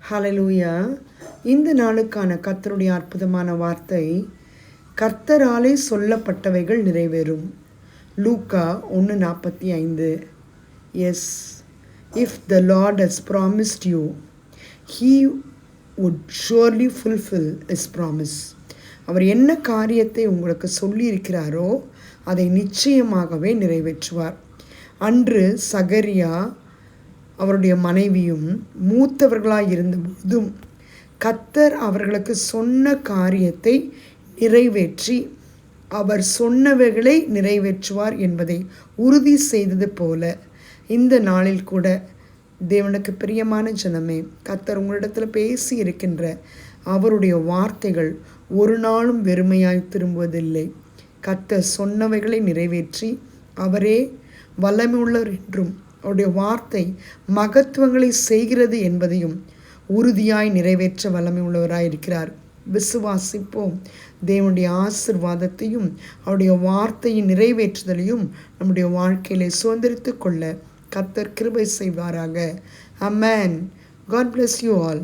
ஹalleluya. இந்த நாளுக்கான கர்த்தருடைய அற்புதமான வார்த்தை, கர்த்தராலே சொல்லப்பட்டவைகள் நிறைவேறும். லூக்கா 1:45. Yes, if the Lord has promised you, he would surely fulfill his promise. அவர் என்ன காரியத்தை உங்களுக்கு சொல்லியிருக்கிறாரோ அதை நிச்சயமாகவே நிறைவேற்றுவார். அன்று சகரியா அவருடைய மனைவியும் மூத்தவர்களாய் இருந்தபோதும் கர்த்தர் அவர்களுக்கு சொன்ன காரியத்தை நிறைவேற்றி அவர் சொன்னவைகளை நிறைவேற்றுவார் என்பதை உறுதி செய்தது போல இந்த நாளில் கூட தேவனுக்கு பிரியமான ஜனமே, கர்த்தர் உங்களிடத்தில் பேசி இருக்கின்ற அவருடைய வார்த்தைகள் ஒரு நாளும் வெறுமையாய் திரும்புவதில்லை. கர்த்தர் சொன்னவைகளை நிறைவேற்றி அவரே வல்லமையுள்ளவர் என்றும் அவருடைய வார்த்தை மகத்துவங்களை செய்கிறது என்பதையும் உறுதியாய் நிறைவேற்ற வல்லமை உள்ளவராய் இருக்கிறார். விசுவாசிப்போம். தேவனுடைய ஆசீர்வாதத்தையும் அவருடைய வார்த்தையின் நிறைவேற்றுதலையும் நம்முடைய வாழ்க்கையிலே சுதந்திரித்து கொள்ள கர்த்தர் கிருபை செய்வாராக. ஆமென். God bless you all.